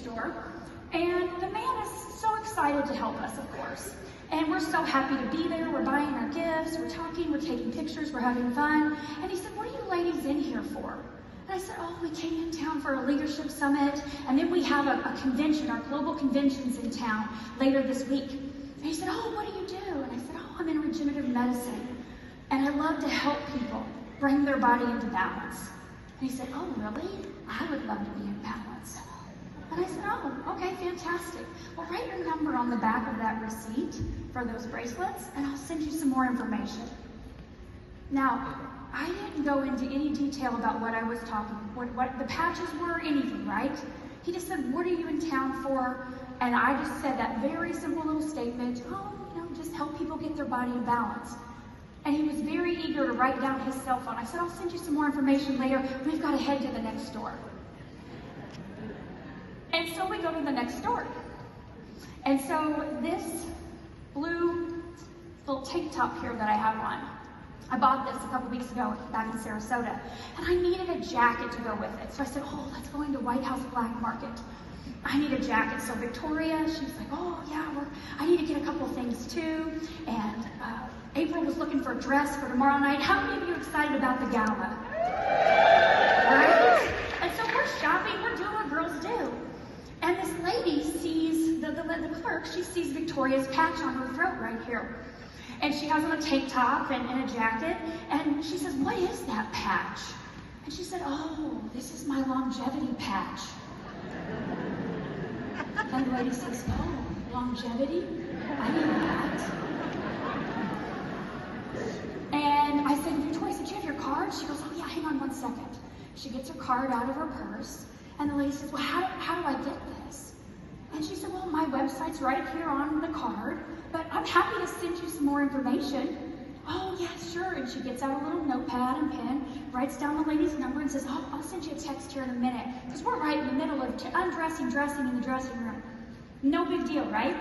store. And the man is so excited to help us, of course. And we're so happy to be there. We're buying our gifts, we're talking, we're taking pictures, we're having fun. And he said, what are you ladies in here for? And I said, oh, we came in town for a leadership summit, and then we have a convention, our global convention's in town later this week. And he said, oh, what do you do? And I said, oh, I'm in regenerative medicine, and I love to help people bring their body into balance. And he said, oh, really? I would love to be in balance. And I said, oh, okay, fantastic. Well, write your number on the back of that receipt for those bracelets, and I'll send you some more information. Now, I didn't go into any detail about what I was talking, what the patches were, anything, right? He just said, what are you in town for? And I just said that very simple little statement, oh, just help people get their body in balance. And he was very eager to write down his cell phone. I said, I'll send you some more information later. We've got to head to the next store. And so we go to the next store. And so this blue little tank top here that I have on, I bought this a couple weeks ago back in Sarasota, and I needed a jacket to go with it. So I said, oh, let's go into White House Black Market. I need a jacket. So Victoria, she's like, oh yeah, I need to get a couple of things too. And April was looking for a dress for tomorrow night. How many of you are excited about the gala? Right? And so we're shopping, we're doing what girls do. And this lady sees, the clerk, she sees Victoria's patch on her throat right here. And she has on a tank top and a jacket, and she says, what is that patch? And she said, oh, this is my longevity patch. And the lady says, oh, longevity? I need that. And I said, Victoria, did you have your card? She goes, oh yeah, hang on one second. She gets her card out of her purse, and the lady says, well, how do I get this? And she said, well, my website's right here on the card, but I'm happy to send you some more information. Oh, yeah, sure. And she gets out a little notepad and pen, writes down the lady's number, and says, oh, I'll send you a text here in a minute, because we're right in the middle of undressing, dressing in the dressing room. No big deal, right?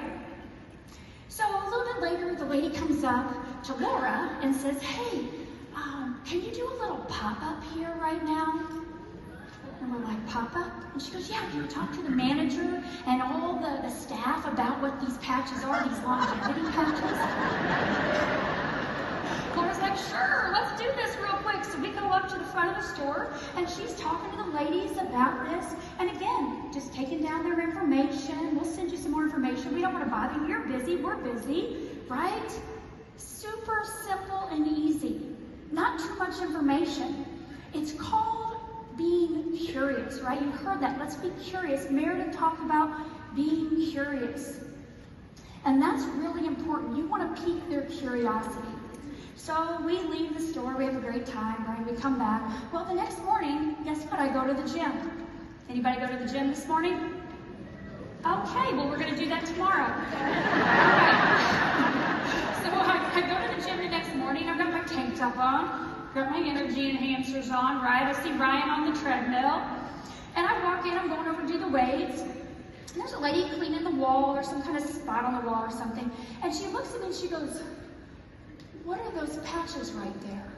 So a little bit later, the lady comes up to Laura and says, hey, can you do a little pop-up here right now? And we're like, pop-up? And she goes, yeah, can you talk to the manager and all the staff about what these patches are, these longevity patches? Laura's like, sure, let's do this real quick. So we go up to the front of the store, and she's talking to the ladies about this. And again, just taking down their information. We'll send you some more information. We don't want to bother you. You're busy. We're busy, right? Super simple and easy. Not too much information. It's called being curious, right? You heard that. Let's be curious. Meredith talked about being curious. And that's really important. You want to pique their curiosity. So we leave the store. We have a great time, right? We come back. Well, the next morning, guess what? I go to the gym. Anybody go to the gym this morning? Okay, well, we're going to do that tomorrow. All right. So I go to the gym the next morning. I've got my tank top on. Got my energy enhancers on, right? I see Ryan on the treadmill. And I walk in, I'm going over to do the weights. And there's a lady cleaning the wall or some kind of spot on the wall or something. And she looks at me and she goes, what are those patches right there?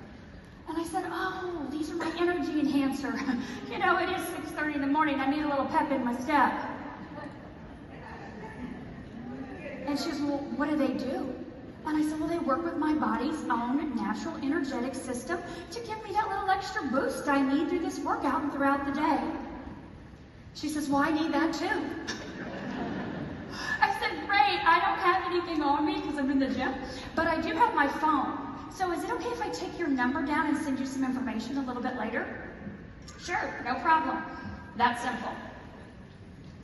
And I said, oh, these are my energy enhancer. You know, it is 6:30 in the morning. I need a little pep in my step. And she goes, well, what do they do? And I said, well, they work with my body's own natural energetic system to give me that little extra boost I need through this workout and throughout the day. She says, well, I need that too. I said, great, I don't have anything on me because I'm in the gym, but I do have my phone. So is it okay if I take your number down and send you some information a little bit later? Sure, no problem. That's simple.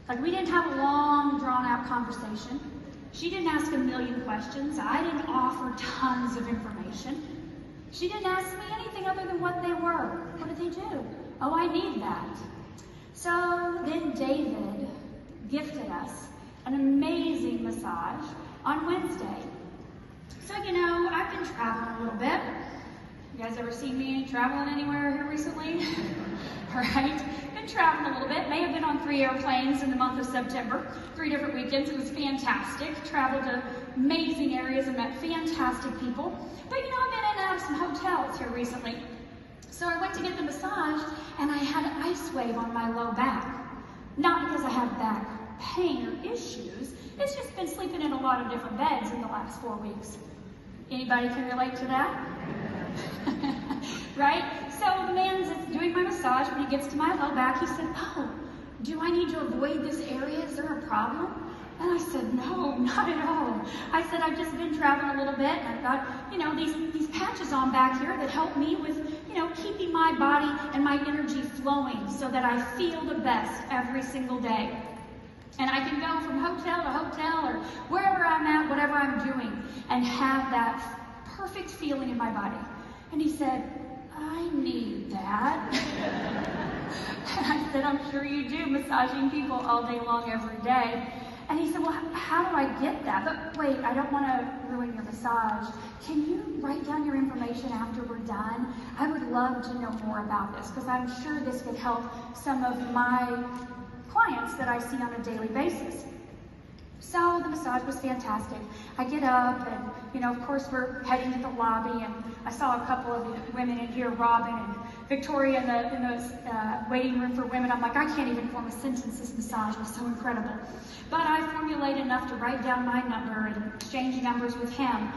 Like, we didn't have a long, drawn-out conversation. She didn't ask a million questions. I didn't offer tons of information. She didn't ask me anything other than what they were. What did they do? Oh, I need that. So then David gifted us an amazing massage on Wednesday. So, you know, I've been traveling a little bit. You guys ever seen me traveling anywhere here recently? Right? Been traveling a little bit. May have been on 3 airplanes in the month of September. 3 different weekends. It was fantastic. Traveled to amazing areas and met fantastic people. But, you know, I've been in and out of some hotels here recently. So I went to get the massage, and I had an ice wave on my low back. Not because I have back pain or issues. It's just been sleeping in a lot of different beds in the last 4 weeks. Anybody can relate to that? Right? So the man's doing my massage. When he gets to my low back, he said, oh, do I need to avoid this area? Is there a problem? And I said, no, not at all. I said, I've just been traveling a little bit, and I've got, these patches on back here that help me with, keeping my body and my energy flowing so that I feel the best every single day. And I can go from hotel to hotel or wherever I'm at, whatever I'm doing, and have that perfect feeling in my body. And he said, I need that. And I said, I'm sure you do, massaging people all day long, every day. And he said, well, how do I get that? But wait, I don't want to ruin your massage. Can you write down your information after we're done? I would love to know more about this, because I'm sure this could help some of my clients that I see on a daily basis. So the massage was fantastic. I get up and, of course we're heading to the lobby, and I saw a couple of women in here, Robin and Victoria, in the waiting room for women. I'm like, I can't even form a sentence. This massage was so incredible. But I formulated enough to write down my number and exchange numbers with him.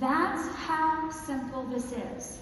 That's how simple this is.